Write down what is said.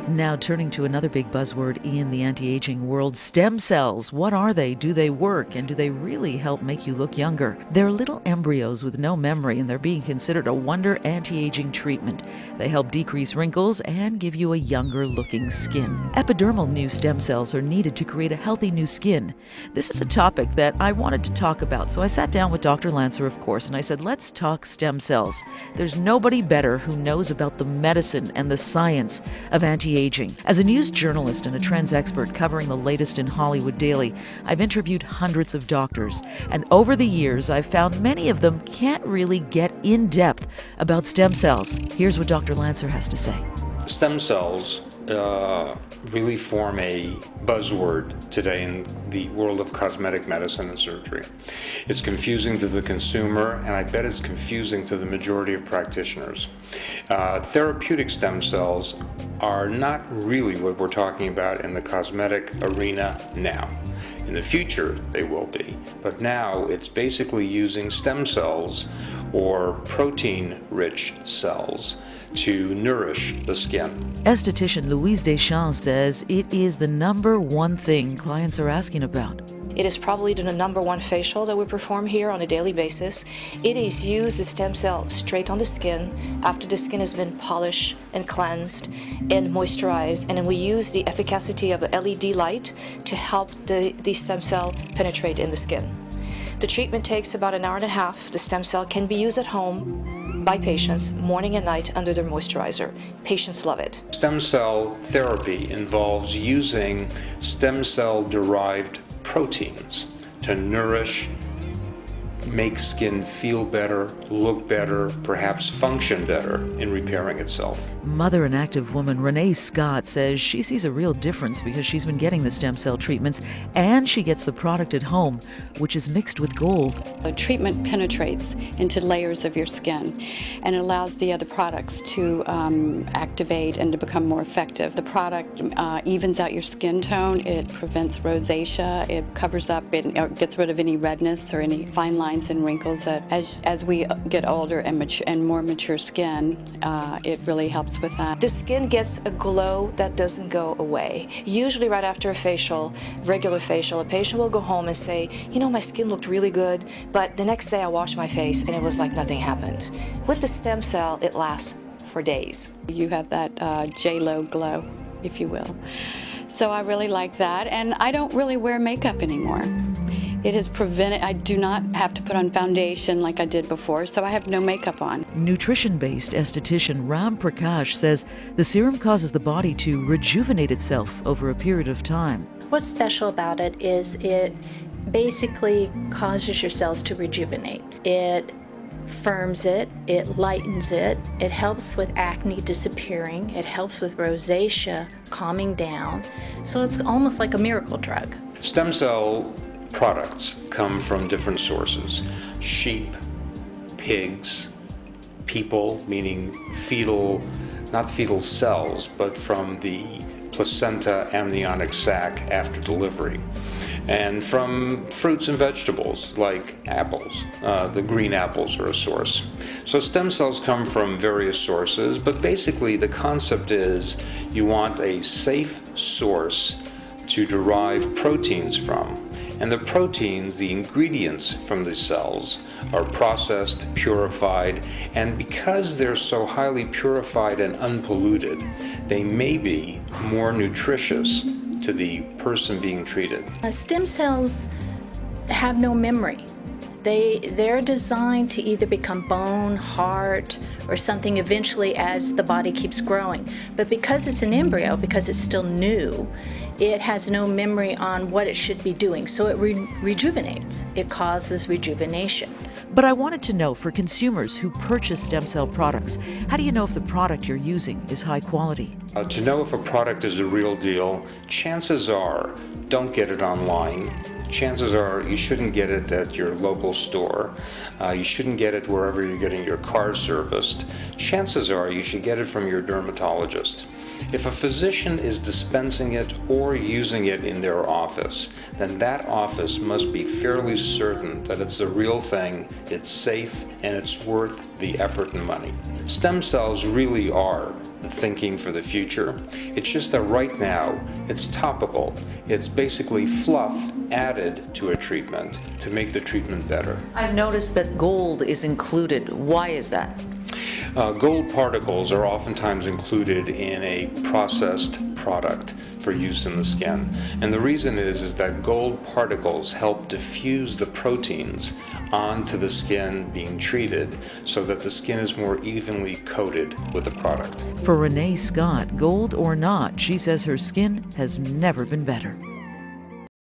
Now turning to another big buzzword in the anti-aging world, stem cells. What are they? Do they work? And do they really help make you look younger? They're little embryos with no memory, and they're being considered a wonder anti-aging treatment. They help decrease wrinkles and give you a younger looking skin. Epidermal new stem cells are needed to create a healthy new skin. This is a topic that I wanted to talk about, so I sat down with Dr. Lancer, of course, and I said, let's talk stem cells. There's nobody better who knows about the medicine and the science of anti-aging. As a news journalist and a trends expert covering the latest in Hollywood daily, I've interviewed hundreds of doctors, and over the years I've found many of them can't really get in depth about stem cells. Here's what Dr. Lancer has to say. Stem cells really form a buzzword today in the world of cosmetic medicine and surgery. It's confusing to the consumer, and I bet it's confusing to the majority of practitioners. Therapeutic stem cells are not really what we're talking about in the cosmetic arena now. In the future, they will be. But now it's basically using stem cells or protein-rich cells to nourish the skin. Esthetician Louise Deschamps says it is the number one thing clients are asking about. It is probably the number one facial that we perform here on a daily basis. It is used as stem cell straight on the skin after the skin has been polished and cleansed and moisturized, and then we use the efficacy of the LED light to help the stem cell penetrate in the skin. The treatment takes about an hour and a half. The stem cell can be used at home by patients morning and night under their moisturizer. Patients love it. Stem cell therapy involves using stem cell derived proteins to nourish, make skin feel better, look better, perhaps function better in repairing itself. Mother and active woman Renee Scott says she sees a real difference because she's been getting the stem cell treatments and she gets the product at home, which is mixed with gold. The treatment penetrates into layers of your skin and it allows the other products to activate and to become more effective. The product evens out your skin tone, it prevents rosacea, it covers up, it gets rid of any redness or any fine lines and wrinkles that as we get older and more mature skin, it really helps with that. The skin gets a glow that doesn't go away. Usually right after a facial, regular facial, a patient will go home and say, you know, my skin looked really good, but the next day I washed my face and it was like nothing happened. With the stem cell, it lasts for days. You have that J-Lo glow, if you will. So I really like that, and I don't really wear makeup anymore. It has prevented, I do not have to put on foundation like I did before, so I have no makeup on. Nutrition-based esthetician Ram Prakash says the serum causes the body to rejuvenate itself over a period of time. What's special about it is it basically causes your cells to rejuvenate. It firms it, it lightens it, it helps with acne disappearing, it helps with rosacea calming down, so it's almost like a miracle drug. Stem cell products come from different sources: sheep, pigs, people, meaning fetal, not fetal cells, but from the placenta amniotic sac after delivery, and from fruits and vegetables like apples. The green apples are a source. So stem cells come from various sources, but basically the concept is you want a safe source to derive proteins from. And the proteins, the ingredients from the cells, are processed, purified, and because they're so highly purified and unpolluted, they may be more nutritious to the person being treated. Stem cells have no memory. They're designed to either become bone, heart, or something eventually as the body keeps growing. But because it's an embryo, because it's still new, it has no memory on what it should be doing. So it rejuvenates. It causes rejuvenation. But I wanted to know, for consumers who purchase stem cell products, how do you know if the product you're using is high quality? To know if a product is the real deal, chances are don't get it online. Chances are you shouldn't get it at your local store. You shouldn't get it wherever you're getting your car serviced. Chances are you should get it from your dermatologist. If a physician is dispensing it or using it in their office, then that office must be fairly certain that it's the real thing it's safe, and it's worth the effort and money. Stem cells really are the thinking for the future. It's just that right now, it's topical. It's basically fluff added to a treatment to make the treatment better. I've noticed that gold is included. Why is that? Gold particles are oftentimes included in a processed product for use in the skin. And the reason is that gold particles help diffuse the proteins onto the skin being treated so that the skin is more evenly coated with the product. For Renee Scott, gold or not, she says her skin has never been better.